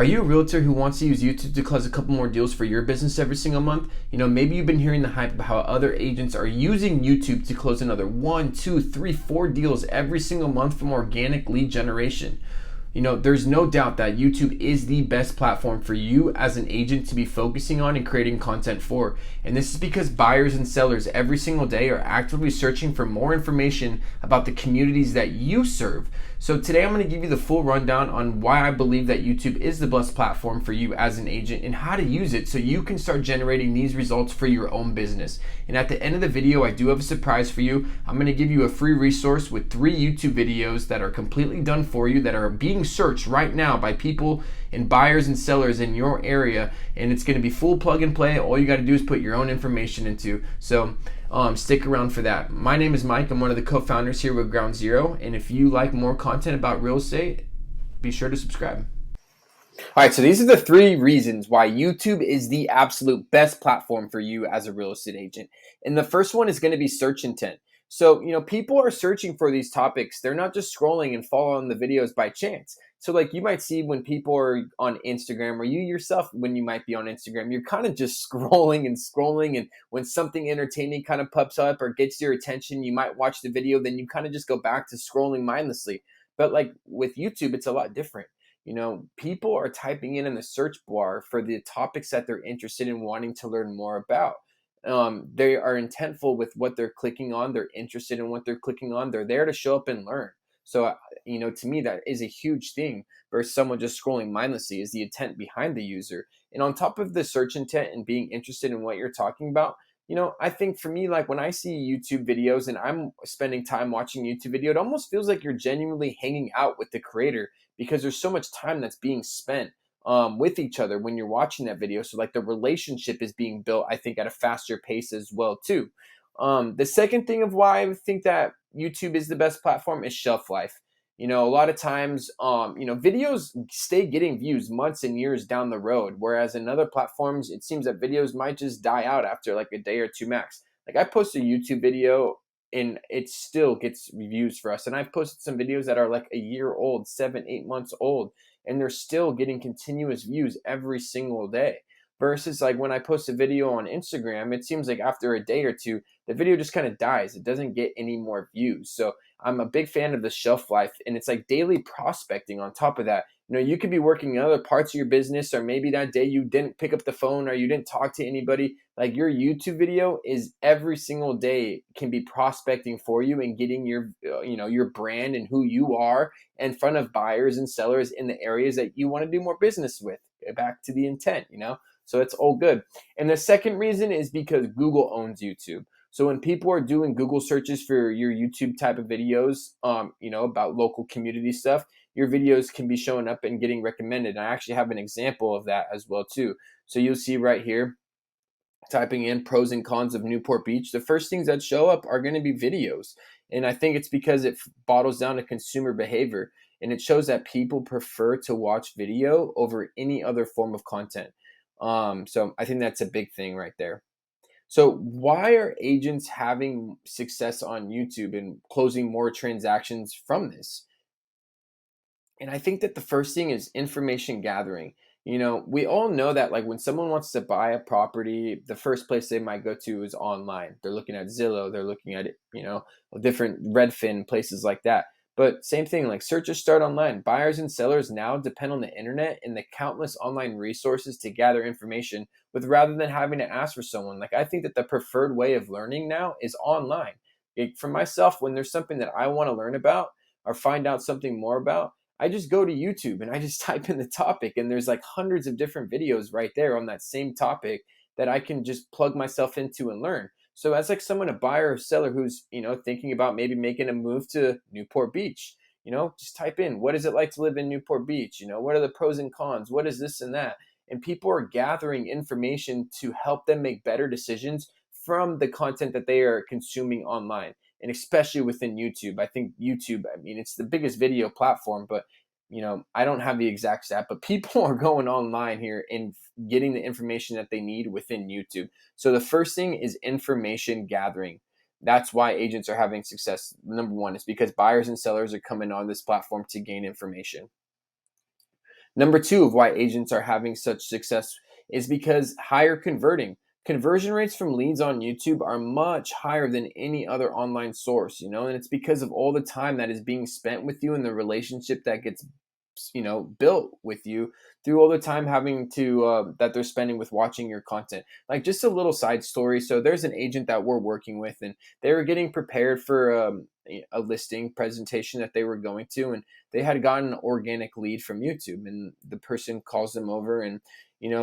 Are you a realtor who wants to use YouTube to close a couple more deals for your business every single month? Maybe you've been hearing the hype about how other agents are using YouTube to close another 1, 2, 3, 4 deals every single month from organic lead generation. There's no doubt that YouTube is the best platform for you as an agent to be focusing on and creating content for. And this is because buyers and sellers every single day are actively searching for more information about the communities that you serve. So today I'm going to give you the full rundown on why I believe that YouTube is the best platform for you as an agent and how to use it so you can start generating these results for your own business. And at the end of the video, I do have a surprise for you. I'm going to give you a free resource with 3 YouTube videos that are completely done for you, that are being searched right now by people and buyers and sellers in your area, and it's going to be full plug and play. All you got to do is put your own information into. So stick around for that. My name is Mike. I'm one of the co-founders here with Ground Zero, and if you like more content about real estate, be sure to subscribe. All right, so these are the 3 reasons why YouTube is the absolute best platform for you as a real estate agent. And the first one is going to be search intent. So, people are searching for these topics. They're not just scrolling and following the videos by chance. So like you might see when people are on Instagram, or you yourself, when you might be on Instagram, you're kind of just scrolling and scrolling. And when something entertaining kind of pops up or gets your attention, you might watch the video, then you kind of just go back to scrolling mindlessly. But like with YouTube, it's a lot different. People are typing in the search bar for the topics that they're interested in wanting to learn more about. They are intentful with what they're clicking on. They're interested in what they're clicking on. They're there to show up and learn. So, to me, that is a huge thing versus someone just scrolling mindlessly, is the intent behind the user. And on top of the search intent and being interested in what you're talking about, I think for me, like when I see YouTube videos and I'm spending time watching YouTube video, it almost feels like you're genuinely hanging out with the creator, because there's so much time that's being spent with each other when you're watching that video. So like the relationship is being built, I think, at a faster pace as well too. The second thing of why I think that YouTube is the best platform is shelf life. A lot of times, videos stay getting views months and years down the road, whereas in other platforms, it seems that videos might just die out after like a day or 2 max. Like I post a YouTube video and it still gets views for us. And I've posted some videos that are like a year old, 7, 8 months old, and they're still getting continuous views every single day. Versus like when I post a video on Instagram, it seems like after a day or two, the video just kind of dies. It doesn't get any more views. So I'm a big fan of the shelf life, and it's like daily prospecting on top of that. You could be working in other parts of your business, or maybe that day you didn't pick up the phone or you didn't talk to anybody. Like your YouTube video is every single day can be prospecting for you and getting your brand and who you are in front of buyers and sellers in the areas that you want to do more business with. Back to the intent, So it's all good. And the second reason is because Google owns YouTube. So when people are doing Google searches for your YouTube type of videos, about local community stuff, your videos can be showing up and getting recommended. And I actually have an example of that as well too. So you'll see right here, typing in pros and cons of Newport Beach, the first things that show up are going to be videos. And I think it's because it bottles down to consumer behavior. And it shows that people prefer to watch video over any other form of content. So I think that's a big thing right there. So why are agents having success on YouTube and closing more transactions from this? And I think that the first thing is information gathering. We all know that like when someone wants to buy a property, the first place they might go to is online. They're looking at Zillow, they're looking at, different Redfin, places like that. But same thing, like searches start online. Buyers and sellers now depend on the internet and the countless online resources to gather information with, rather than having to ask for someone. Like I think that the preferred way of learning now is online. For myself, when there's something that I want to learn about or find out something more about, I just go to YouTube and I just type in the topic, and there's like hundreds of different videos right there on that same topic that I can just plug myself into and learn. So as like someone, a buyer or seller who's, thinking about maybe making a move to Newport Beach, just type in, what is it like to live in Newport Beach? What are the pros and cons? What is this and that? And people are gathering information to help them make better decisions from the content that they are consuming online. And especially within YouTube. I think YouTube, it's the biggest video platform, but I don't have the exact stat, but people are going online here and getting the information that they need within YouTube. So the first thing is information gathering. That's why agents are having success. Number one is because buyers and sellers are coming on this platform to gain information. Number two of why agents are having such success is because higher converting. Conversion rates from leads on YouTube are much higher than any other online source, and it's because of all the time that is being spent with you and the relationship that gets, built with you through all the time having to that they're spending with watching your content. Like, just a little side story. So there's an agent that we're working with, and they were getting prepared for a listing presentation that they were going to, and they had gotten an organic lead from YouTube, and the person calls them over, and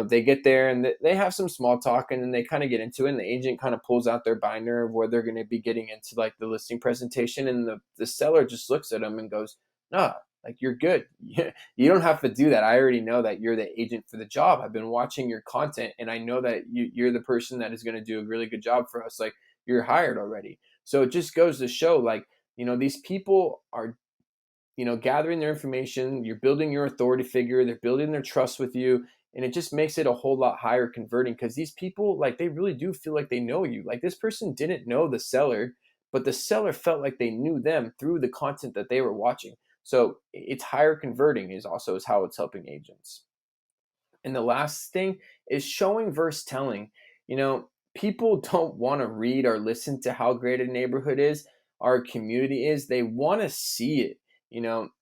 they get there and they have some small talk, and then they kind of get into it, and the agent kind of pulls out their binder of where they're going to be getting into like the listing presentation, and the seller just looks at them and goes, "No, like, you're good. You don't have to do that. I already know that you're the agent for the job. I've been watching your content, and I know that you're the person that is going to do a really good job for us. Like, you're hired already." So it just goes to show, like, these people are, gathering their information. You're building your authority figure. They're building their trust with you. And it just makes it a whole lot higher converting, because these people, like, they really do feel like they know you. Like, this person didn't know the seller, but the seller felt like they knew them through the content that they were watching. So it's higher converting is how it's helping agents. And the last thing is showing versus telling. People don't want to read or listen to how great a neighborhood is, our community is. They want to see it.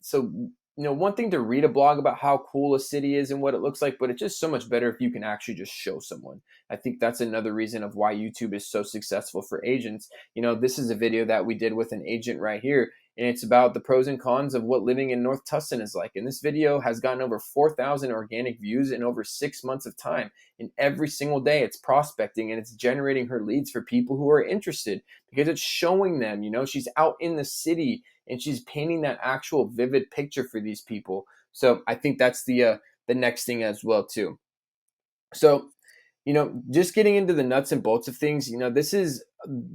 So one thing to read a blog about how cool a city is and what it looks like, but it's just so much better if you can actually just show someone. I think that's another reason of why YouTube is so successful for agents. This is a video that we did with an agent right here, and it's about the pros and cons of what living in North Tustin is like. And this video has gotten over 4,000 organic views in over 6 months of time. And every single day it's prospecting and it's generating her leads for people who are interested, because it's showing them, she's out in the city and she's painting that actual vivid picture for these people. So I think that's the next thing as well too. So just getting into the nuts and bolts of things, this is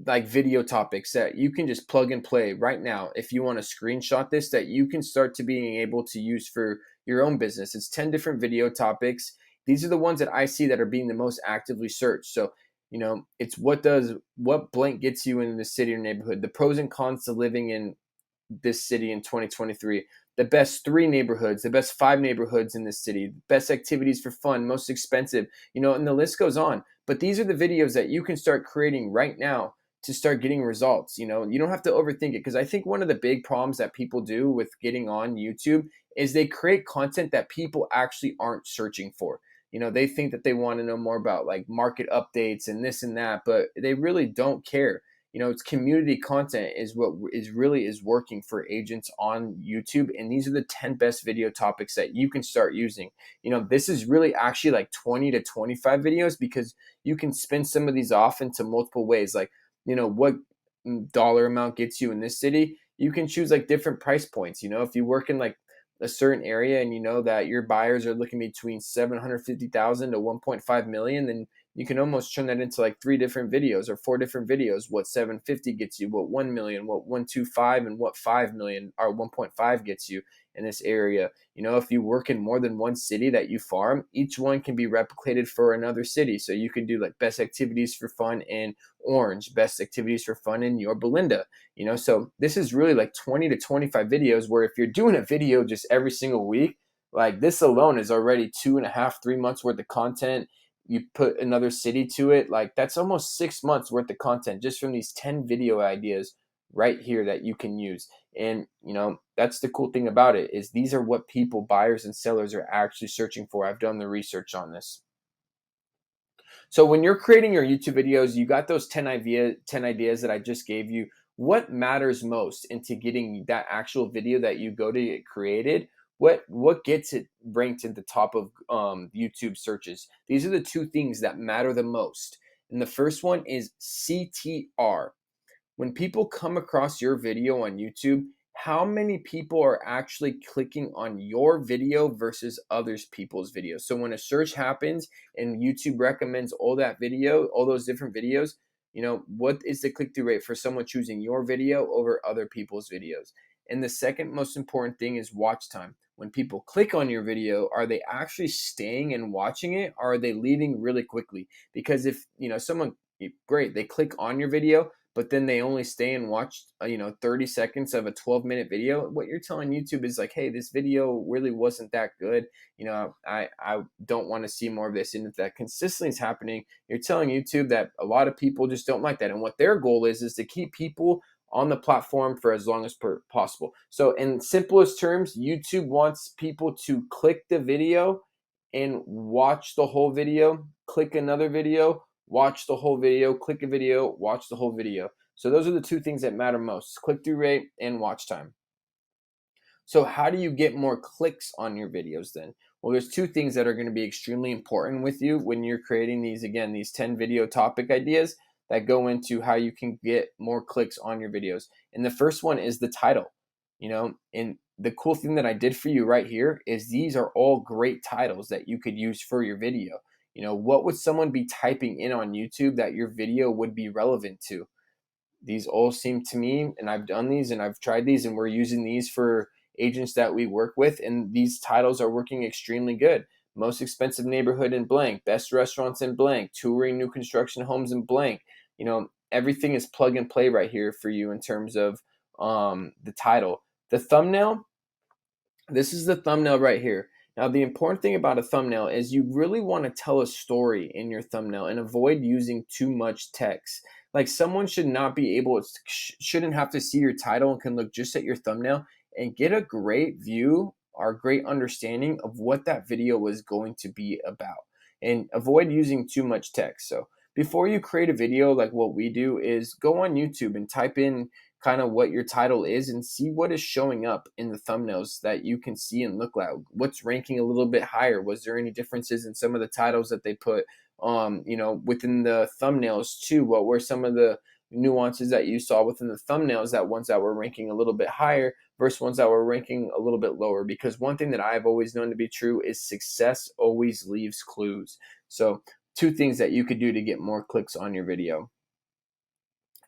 like video topics that you can just plug and play right now. If you want to screenshot this, that you can start to being able to use for your own business. It's 10 different video topics. These are the ones that I see that are being the most actively searched. So, it's what blank gets you in the city or neighborhood, the pros and cons to living in this city in 2023, the best 3 neighborhoods, the best 5 neighborhoods in this city, best activities for fun, most expensive, and the list goes on. But these are the videos that you can start creating right now to start getting results. You don't have to overthink it, because I think one of the big problems that people do with getting on YouTube is they create content that people actually aren't searching for. They think that they want to know more about like market updates and this and that, but they really don't care. It's community content is what is working for agents on YouTube. And these are the 10 best video topics that you can start using. This is really actually like 20 to 25 videos, because you can spin some of these off into multiple ways. Like, what dollar amount gets you in this city? You can choose like different price points. If you work in like a certain area and you know that your buyers are looking between 750,000 to 1.5 million, then you can almost turn that into like 3 different videos or 4 different videos. What 750 gets you, what 1 million, what 125, and what 5 million or 1.5 gets you in this area. If you work in more than one city that you farm, each one can be replicated for another city. So you can do like best activities for fun in Orange, best activities for fun in Yorba Linda. So this is really like 20 to 25 videos, where if you're doing a video just every single week, like, this alone is already 2.5, 3 months worth of content. You put another city to it, like, that's almost 6 months worth of content just from these 10 video ideas right here that you can use. And that's the cool thing about it, is these are what people, buyers and sellers, are actually searching for. I've done the research on this. So when you're creating your YouTube videos, you got those 10 ideas that I just gave you. What matters most into getting that actual video that you go to get created? What gets it ranked at the top of YouTube searches? These are the 2 things that matter the most. And the first one is CTR. When people come across your video on YouTube, how many people are actually clicking on your video versus others people's videos? So when a search happens and YouTube recommends all those different videos, what is the click-through rate for someone choosing your video over other people's videos? And the second most important thing is watch time. When people click on your video, are they actually staying and watching it, or are they leaving really quickly? Because if, someone, great, they click on your video, but then they only stay and watch 30 seconds of a 12-minute video, what you're telling YouTube is like, hey, this video really wasn't that good. I don't want to see more of this. And if that consistently is happening, you're telling YouTube that a lot of people just don't like that. And what their goal is to keep people on the platform for as long as possible. So in simplest terms, YouTube wants people to click the video and watch the whole video, click another video, watch the whole video, click a video, watch the whole video. So those are the two things that matter most: click-through rate and watch time. So how do you get more clicks on your videos then? Well, there's two things that are going to be extremely important with you when you're creating these 10 video topic ideas that go into how you can get more clicks on your videos. And the first one is the title. And the cool thing that I did for you right here is these are all great titles that you could use for your video. What would someone be typing in on YouTube that your video would be relevant to? These all seem to me, and I've done these and I've tried these, and we're using these for agents that we work with, and these titles are working extremely good. Most expensive neighborhood in blank, best restaurants in blank, touring new construction homes in blank. Everything is plug and play right here for you in terms of the title. The thumbnail, this is the thumbnail right here. Now, the important thing about a thumbnail is you really want to tell a story in your thumbnail and avoid using too much text. Like, someone shouldn't have to see your title and can look just at your thumbnail and get a great view or great understanding of what that video was going to be about, and avoid using too much text. So before you create a video, like what we do is go on YouTube and type in kind of what your title is and see what is showing up in the thumbnails that you can see and look at. What's ranking a little bit higher? Was there any differences in some of the titles that they put within the thumbnails too? What were some of the nuances that you saw within the thumbnails, that ones that were ranking a little bit higher versus ones that were ranking a little bit lower? Because one thing that I've always known to be true is success always leaves clues. So two things that you could do to get more clicks on your video.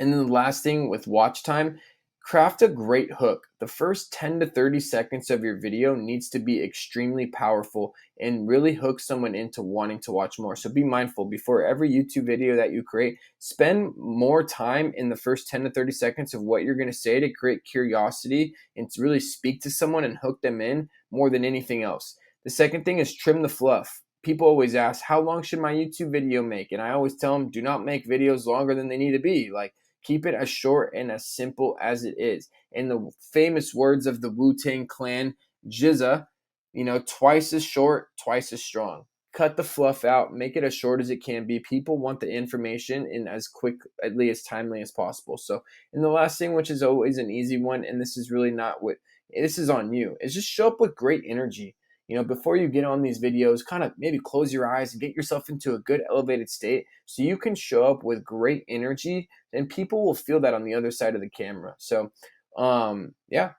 And then the last thing with watch time, craft a great hook. The first 10 to 30 seconds of your video needs to be extremely powerful and really hook someone into wanting to watch more. So be mindful, before every YouTube video that you create, spend more time in the first 10 to 30 seconds of what you're going to say to create curiosity and to really speak to someone and hook them in more than anything else. The second thing is trim the fluff. People always ask, how long should my YouTube video make? And I always tell them, do not make videos longer than they need to be. Like, keep it as short and as simple as it is. In the famous words of the Wu-Tang Clan, Jizza, twice as short, twice as strong. Cut the fluff out, make it as short as it can be. People want the information in as quickly, as timely as possible. So, and the last thing, which is always an easy one, and this is really not what, this is on you, is just show up with great energy. Before you get on these videos, kind of maybe close your eyes and get yourself into a good elevated state so you can show up with great energy, and people will feel that on the other side of the camera. So, yeah.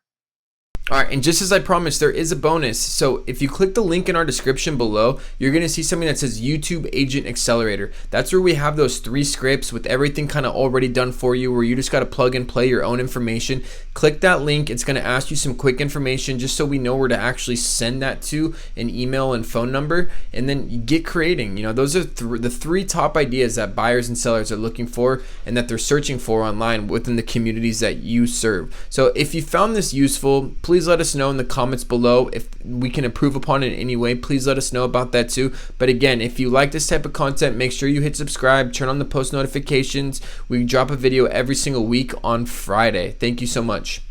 All right, and just as I promised, there is a bonus. So if you click the link in our description below, you're going to see something that says YouTube Agent Accelerator. That's where we have those 3 scripts with everything kind of already done for you, where you just got to plug and play your own information. Click that link. It's going to ask you some quick information just so we know where to actually send that to, an email and phone number, and then you get creating. Those are the 3 top ideas that buyers and sellers are looking for and that they're searching for online within the communities that you serve. So if you found this useful, please let us know in the comments below. If we can improve upon it in any way, please let us know about that too. But again, if you like this type of content, make sure you hit subscribe, turn on the post notifications. We drop a video every single week on Friday. Thank you so much.